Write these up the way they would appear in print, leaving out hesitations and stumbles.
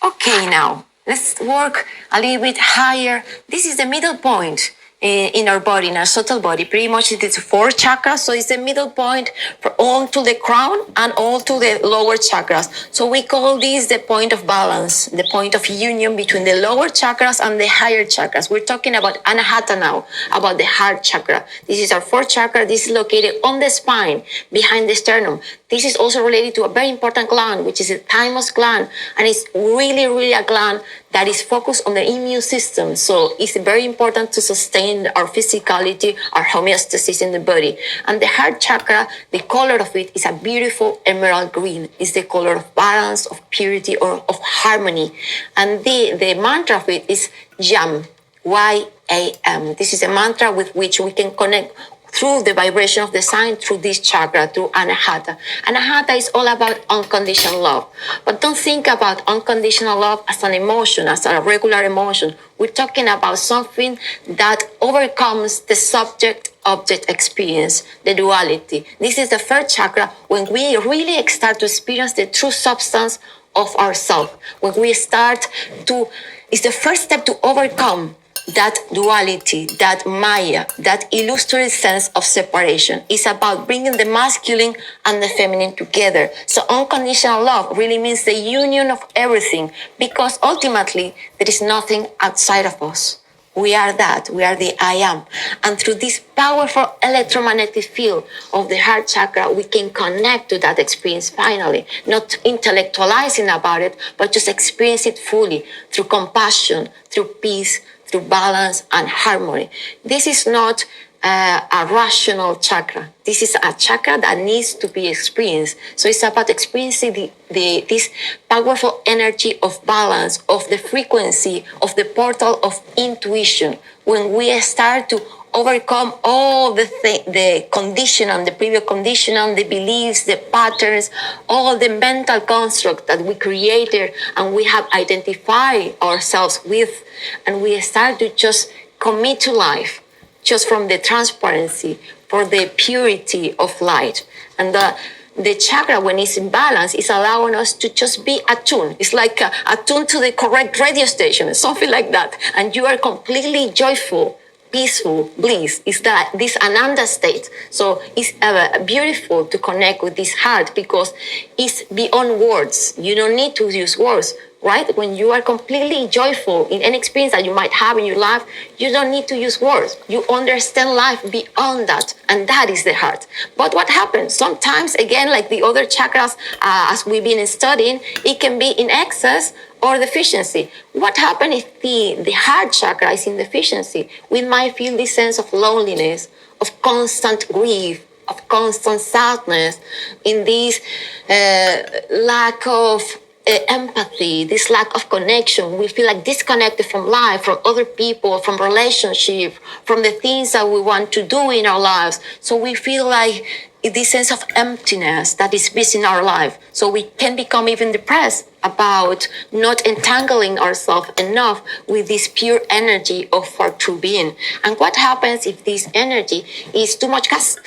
Okay, now let's work a little bit higher. This is the middle point in our body, in our subtle body. Pretty much it is 4 chakras, so it's the middle point for all to the crown and all to the lower chakras. So we call this the point of balance, the point of union between the lower chakras and the higher chakras. We're talking about Anahata now, about the heart chakra. This is our 4th chakra. This is located on the spine, behind the sternum. This is also related to a very important gland, which is the thymus gland, and it's really a gland that is focused on the immune system. So it's very important to sustain our physicality, our homeostasis in the body. And the heart chakra, the color of it is a beautiful emerald green. It's the color of balance, of purity, or of harmony. And the mantra of it is YAM, Y-A-M. This is a mantra with which we can connect through the vibration of the sign, through this chakra, through Anahata. Anahata is all about unconditional love. But don't think about unconditional love as an emotion, as a regular emotion. We're talking about something that overcomes the subject-object experience, the duality. This is the 1st chakra when we really start to experience the true substance of ourselves. When we start to, it's the first step to overcome that duality, that Maya, that illusory sense of separation. Is about bringing the masculine and the feminine together. So unconditional love really means the union of everything, because ultimately there is nothing outside of us. We are that. We are the I am. And through this powerful electromagnetic field of the heart chakra, we can connect to that experience finally. Not intellectualizing about it, but just experience it fully through compassion, through peace, through balance and harmony. This is not a rational chakra. This is a chakra that needs to be experienced. So it's about experiencing this powerful energy of balance, of the frequency, of the portal of intuition. When we start to overcome all the conditioning, the previous conditioning, the beliefs, the patterns, all the mental construct that we created and we have identified ourselves with, and we start to just commit to life, just from the transparency, for the purity of light. And the chakra, when it's in balance, is allowing us to just be attuned. It's like attuned to the correct radio station, something like that. And you are completely joyful, peaceful, bliss. Is that this Ananda state? So it's beautiful to connect with this heart, because it's beyond words. You don't need to use words, right? When you are completely joyful in any experience that you might have in your life, you don't need to use words. You understand life beyond that, and that is the heart. But what happens? Sometimes, again, like the other chakras, as we've been studying, it can be in excess or deficiency. What happens if the heart chakra is in deficiency? We might feel this sense of loneliness, of constant grief, of constant sadness, in this lack of empathy, this lack of connection. We feel like disconnected from life, from other people, from relationship, from the things that we want to do in our lives. So we feel like this sense of emptiness that is missing our life. So we can become even depressed about not entangling ourselves enough with this pure energy of our true being. And what happens if this energy is too much gas,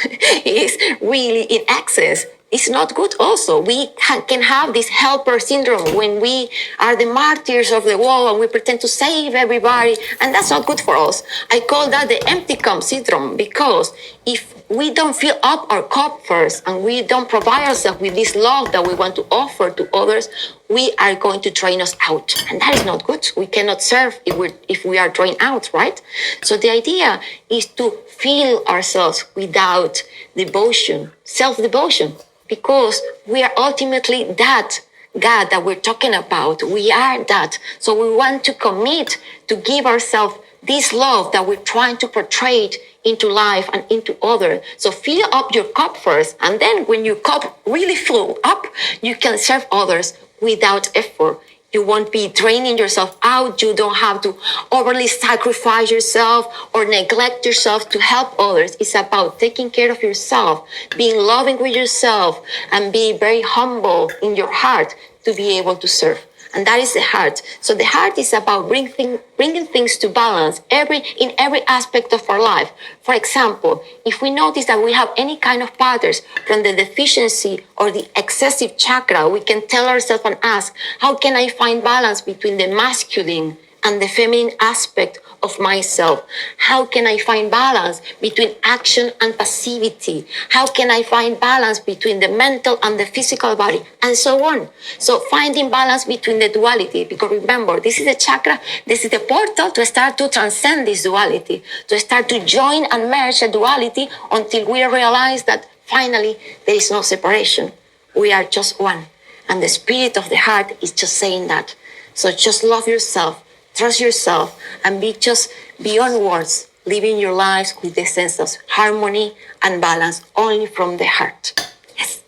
is really in excess? It's not good also. We can have this helper syndrome when we are the martyrs of the world and we pretend to save everybody, and that's not good for us. I call that the empty cup syndrome, because if we don't fill up our cup first and we don't provide ourselves with this love that we want to offer to others, we are going to drain us out, and that is not good. We cannot serve if we are drained out, right? So the idea is to fill ourselves without devotion, self-devotion, because we are ultimately that God that we're talking about. We are that. So we want to commit to give ourselves this love that we're trying to portray into life and into others. So fill up your cup first, and then when your cup really full up, you can serve others without effort. You won't be draining yourself out. You don't have to overly sacrifice yourself or neglect yourself to help others. It's about taking care of yourself, being loving with yourself, and being very humble in your heart to be able to serve. and that is the heart. So the heart is about bringing things to balance in every aspect of our life. For example, if we notice that we have any kind of patterns from the deficiency or the excessive chakra, we can tell ourselves and ask, how can I find balance between the masculine and the feminine aspect of myself? How can I find balance between action and passivity? How can I find balance between the mental and the physical body? And so on. So finding balance between the duality, because remember, this is the chakra, this is the portal to start to transcend this duality, to start to join and merge the duality until we realize that finally there is no separation. We are just one. And the spirit of the heart is just saying that. So just love yourself, trust yourself, and be just beyond words, living your lives with the sense of harmony and balance only from the heart. Yes.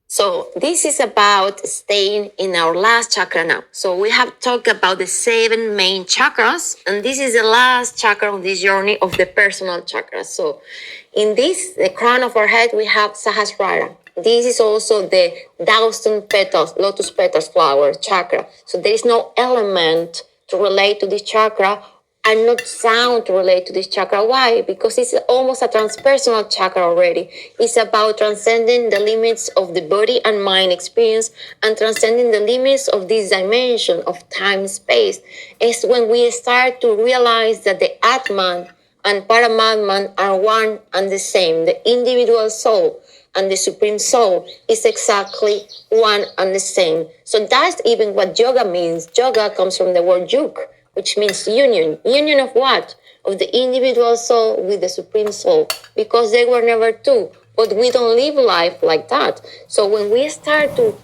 So this is about staying in our last chakra now. So we have talked about the 7 main chakras, and this is the last chakra on this journey of the personal chakras. So in this, the crown of our head, we have Sahasrara. This is also the 1,000 petals, lotus petals flower chakra. So there is no element to relate to this chakra and not sound to relate to this chakra. Why? Because it's almost a transpersonal chakra already. It's about transcending the limits of the body and mind experience and transcending the limits of this dimension of time space. It's when we start to realize that the Atman and Paramatman are one and the same. The individual soul and the Supreme Soul is exactly one and the same. So that's even what yoga means. Yoga comes from the word yug, which means union. Union of what? Of the individual soul with the Supreme Soul, because they were never two. But we don't live life like that. So when we start to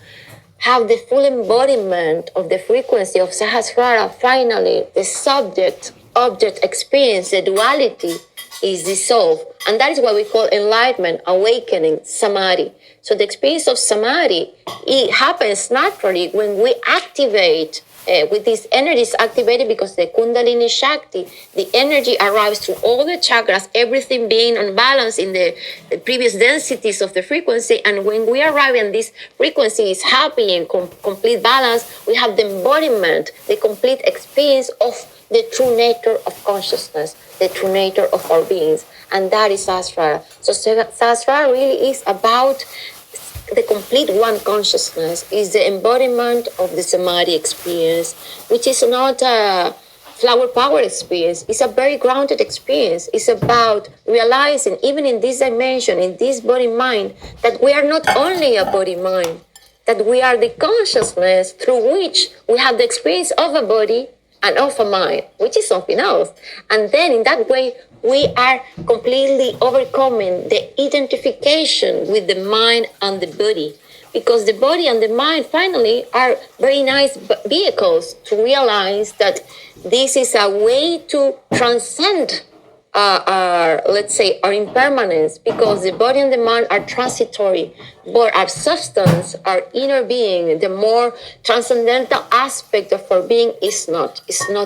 have the full embodiment of the frequency of Sahasrara, finally the subject-object experience, the duality, is dissolved. And that is what we call enlightenment, awakening, samadhi. So the experience of samadhi, it happens naturally when we activate, with these energies activated because the Kundalini Shakti, the energy arrives through all the chakras, everything being on balance in the previous densities of the frequency. And when we arrive and this frequency is happy and complete balance, we have the embodiment, the complete experience of the true nature of consciousness, the true nature of our beings. And that is Sahasrara. So Sahasrara really is about the complete one consciousness, is the embodiment of the Samadhi experience, which is not a flower power experience. It's a very grounded experience. It's about realizing, even in this dimension, in this body mind, that we are not only a body mind, that we are the consciousness through which we have the experience of a body and of a mind, which is something else. And then in that way, we are completely overcoming the identification with the mind and the body, because the body and the mind finally are very nice vehicles to realize that this is a way to transcend our impermanence, because the body and the mind are transitory, but our substance, our inner being, the more transcendental aspect of our being is not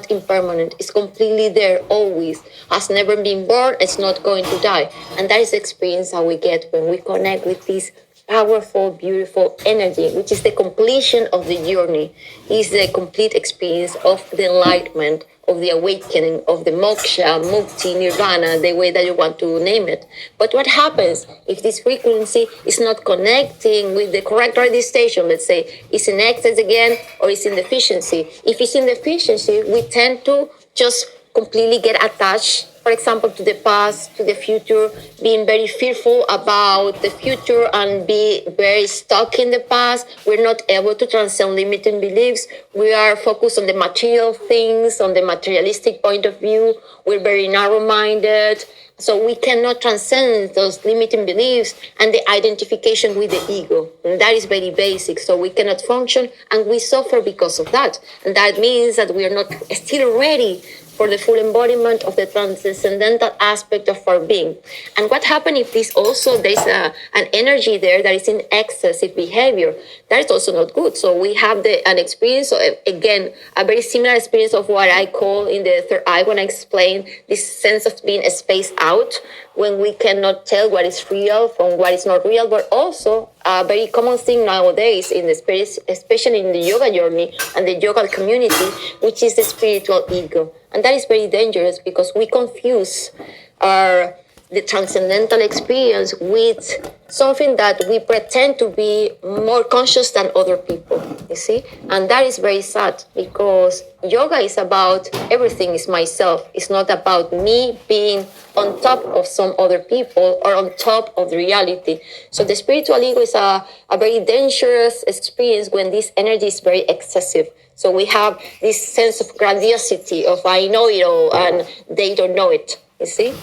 impermanent. It's completely there always, has never been born, it's not going to die. And that is the experience that we get when we connect with this powerful, beautiful energy, which is the completion of the journey, is the complete experience of the enlightenment, of the awakening, of the moksha, mukti, nirvana, the way that you want to name it. But what happens if this frequency is not connecting with the correct radio station? Let's say it's in excess again, or it's in deficiency. If it's in deficiency, we tend to just completely get attached, for example, to the past, to the future, being very fearful about the future and be very stuck in the past. We're not able to transcend limiting beliefs. We are focused on the material things, on the materialistic point of view. We're very narrow-minded. So we cannot transcend those limiting beliefs and the identification with the ego. And that is very basic. So we cannot function, and we suffer because of that. And that means that we are not still ready for the full embodiment of the transcendental aspect of our being. And what happens if this also, there's an energy there that is in excessive behavior? That is also not good. So we have an experience, again, a very similar experience of what I call in the third eye when I explain this sense of being spaced out, when we cannot tell what is real from what is not real, but also a very common thing nowadays in the spirit, especially in the yoga journey and the yoga community, which is the spiritual ego. And that is very dangerous because we confuse the transcendental experience with something that we pretend to be more conscious than other people, you see? And that is very sad because yoga is about everything is myself. It's not about me being on top of some other people or on top of the reality. So the spiritual ego is a very dangerous experience when this energy is very excessive. So we have this sense of grandiosity of I know it all and they don't know it, you see?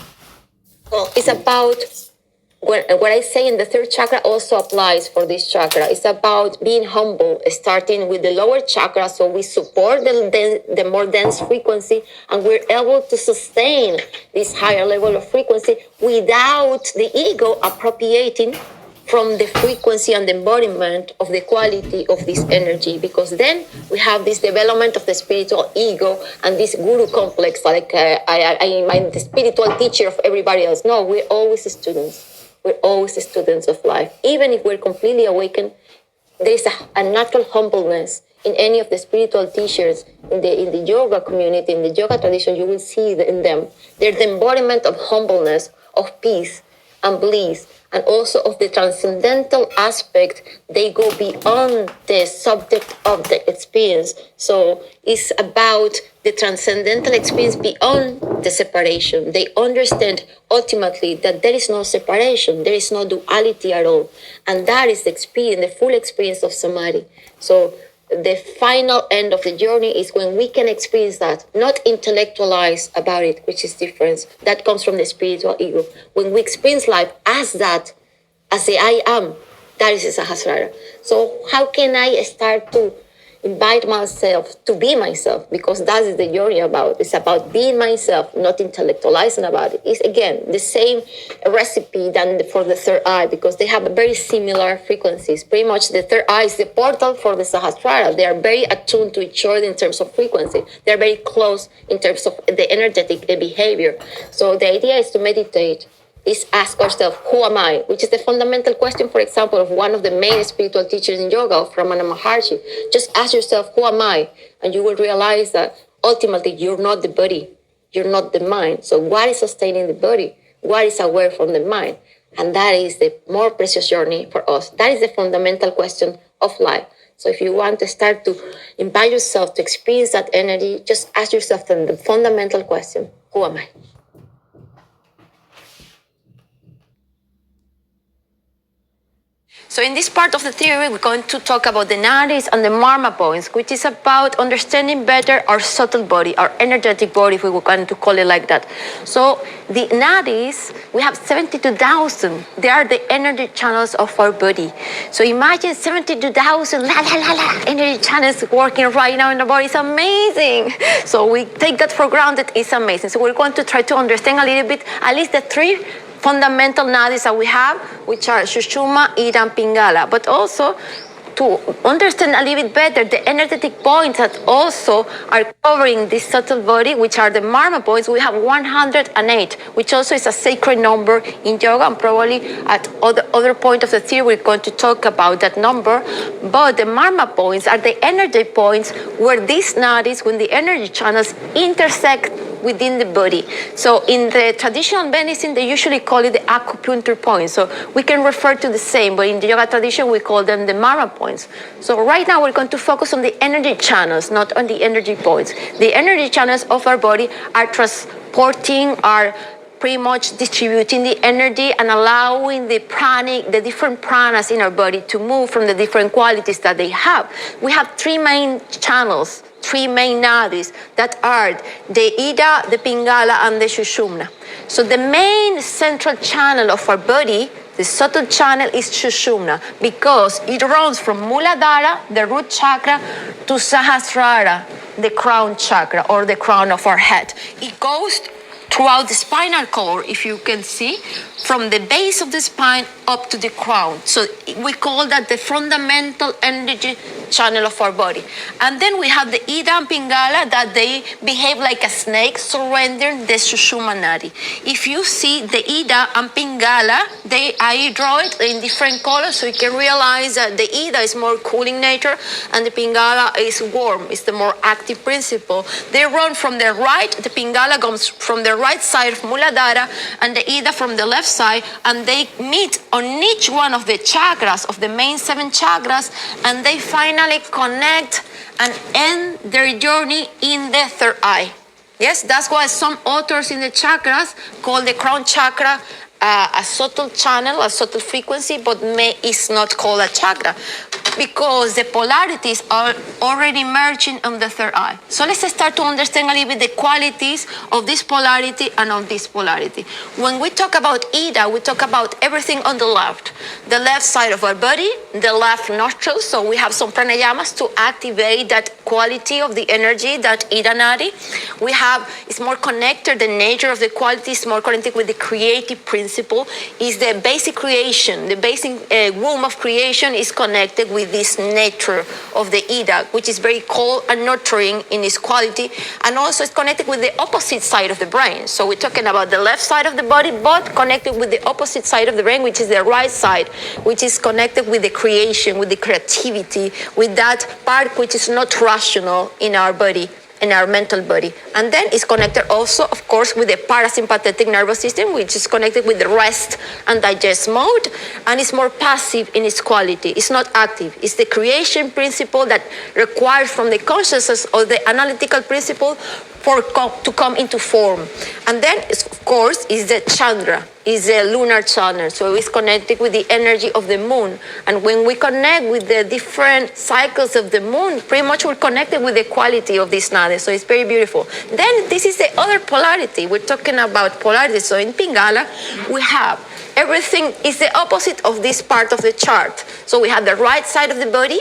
Well, it's about what I say in the third chakra also applies for this chakra. It's about being humble, starting with the lower chakra, so we support the more dense frequency, and we're able to sustain this higher level of frequency without the ego appropriating from the frequency and the embodiment of the quality of this energy, because then we have this development of the spiritual ego and this guru complex, like I'm the spiritual teacher of everybody else. No, we're always students. We're always students of life. Even if we're completely awakened, there's a natural humbleness in any of the spiritual teachers in the yoga community, in the yoga tradition. You will see in them. They're the embodiment of humbleness, of peace and bliss, and also of the transcendental aspect. They go beyond the subject of the experience. So it's about the transcendental experience beyond the separation. They understand ultimately that there is no separation, there is no duality at all. And that is the experience, the full experience of samadhi. So the final end of the journey is when we can experience that, not intellectualize about it, which is different. That comes from the spiritual ego. When we experience life as that, as the I am, that is the Sahasrara. So how can I start to invite myself to be myself? Because that is the journey about. It's about being myself, not intellectualizing about it. It's, again, the same recipe than for the third eye, because they have very similar frequencies. Pretty much the third eye is the portal for the Sahasrara. They are very attuned to each other in terms of frequency. They're very close in terms of the energetic behavior. So the idea is to meditate, is ask ourselves, who am I? Which is the fundamental question, for example, of one of the main spiritual teachers in yoga, Ramana Maharshi. Just ask yourself, who am I? And you will realize that ultimately you're not the body, you're not the mind. So what is sustaining the body? What is aware from the mind? And that is the more precious journey for us. That is the fundamental question of life. So if you want to start to invite yourself to experience that energy, just ask yourself the fundamental question, who am I? So in this part of the theory, we're going to talk about the nadis and the marma points, which is about understanding better our subtle body, our energetic body, if we were going to call it like that. So the nadis, we have 72,000. They are the energy channels of our body. So imagine 72,000 energy channels working right now in the body. It's amazing. So we take that for granted. It's amazing. So we're going to try to understand a little bit, at least the three fundamental nadis that we have, which are Sushumna, Ida, and Pingala, but also to understand a little bit better the energetic points that also are covering this subtle body, which are the marma points. We have 108, which also is a sacred number in yoga, and probably at other point of the theory we're going to talk about that number. But the marma points are the energy points where these nadis, when the energy channels intersect within the body. So in the traditional medicine, they usually call it the acupuncture points. So we can refer to the same, but in the yoga tradition, we call them the marma points. So right now, we're going to focus on the energy channels, not on the energy points. The energy channels of our body are transporting, are pretty much distributing the energy and allowing the pranic, the different pranas in our body to move from the different qualities that they have. We have three main channels, three main nadis that are the Ida, the Pingala, and the Sushumna. So the main central channel of our body, the subtle channel, is Sushumna, because it runs from Muladhara, the root chakra, to Sahasrara, the crown chakra, or the crown of our head. It goes throughout the spinal cord, if you can see, from the base of the spine up to the crown. So we call that the fundamental energy channel of our body. And then we have the Ida and Pingala, that they behave like a snake, surrendering the Sushumna Nadi. If you see the Ida and Pingala, I draw it in different colors so you can realize that the Ida is more cool in nature and the Pingala is warm. It's the more active principle. They run from the right, the Pingala comes from the right side of Muladhara and the Ida from the left side, and they meet on each one of the chakras, of the main 7 chakras, and they finally connect and end their journey in the third eye. Yes, that's why some authors in the chakras call the crown chakra a subtle channel, a subtle frequency, but is not called a chakra because the polarities are already merging on the third eye. So let's start to understand a little bit the qualities of this polarity and of this polarity. When we talk about Ida, we talk about everything on the left side of our body, the left nostril. So we have some pranayamas to activate that quality of the energy, that Ida Nadi. We have, it's more connected, the nature of the quality is more connected with the creative principle, is the basic creation, the basic womb of creation is connected with this nature of the Ida, which is very cold and nurturing in its quality, and also it's connected with the opposite side of the brain. So we're talking about the left side of the body, but connected with the opposite side of the brain, which is the right side, which is connected with the creation, with the creativity, with that part which is not rational in our body, in our mental body. And then it's connected also, of course, with the parasympathetic nervous system, which is connected with the rest and digest mode, and it's more passive in its quality. It's not active. It's the creation principle that requires from the consciousness or the analytical principle to come into form. And then, of course, is the Chandra, is the lunar channel. So it's connected with the energy of the moon. And when we connect with the different cycles of the moon, pretty much we're connected with the quality of this nadi. So it's very beautiful. Then this is the other polarity. We're talking about polarity. So in Pingala, we have everything is the opposite of this part of the chart. So we have the right side of the body,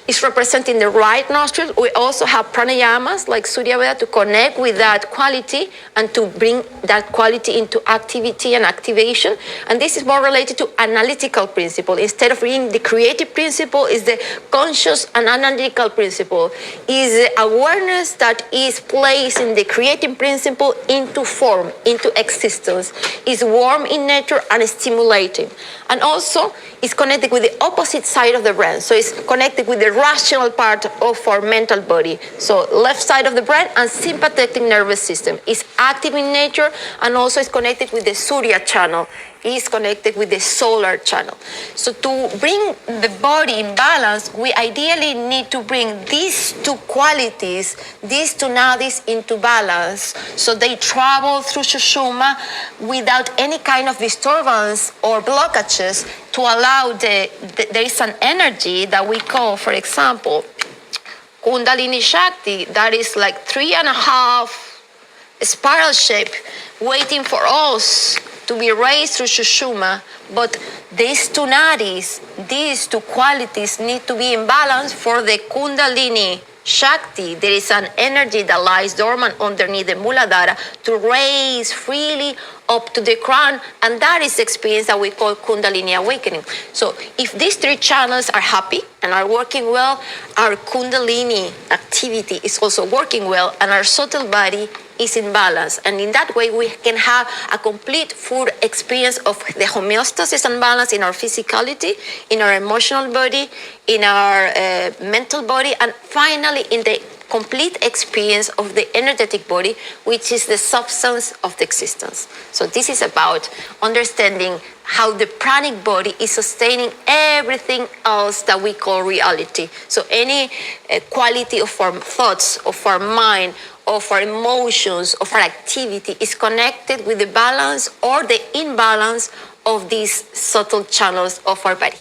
is representing the right nostril. We also have pranayamas like Surya Veda to connect with that quality and to bring that quality into activity and activation. And this is more related to analytical principle. Instead of being the creative principle, is the conscious and analytical principle. Is the awareness that is placing the creative principle into form, into existence. Is warm in nature and stimulating. And also is connected with the opposite side of the brain. So it's connected with the rational part of our mental body. So left side of the brain and sympathetic nervous system is active in nature, and also is connected with the Surya channel, is connected with the solar channel. So to bring the body in balance, we ideally need to bring these two qualities, these two nadis into balance, so they travel through Sushumna without any kind of disturbance or blockages, to allow there is an energy that we call, for example, Kundalini Shakti, that is like 3.5 spiral shape, waiting for us to be raised through Sushumna. But these two nadis, these two qualities need to be in balance for the Kundalini Shakti. There is an energy that lies dormant underneath the Muladhara to raise freely up to the crown, and that is the experience that we call Kundalini awakening. So if these 3 channels are happy and are working well, our Kundalini activity is also working well, and our subtle body is in balance. And in that way, we can have a complete full experience of the homeostasis and balance in our physicality, in our emotional body, in our mental body, and finally in the complete experience of the energetic body, which is the substance of the existence. So this is about understanding how the pranic body is sustaining everything else that we call reality. So any quality of our thoughts, of our mind, of our emotions, of our activity is connected with the balance or the imbalance of these subtle channels of our body.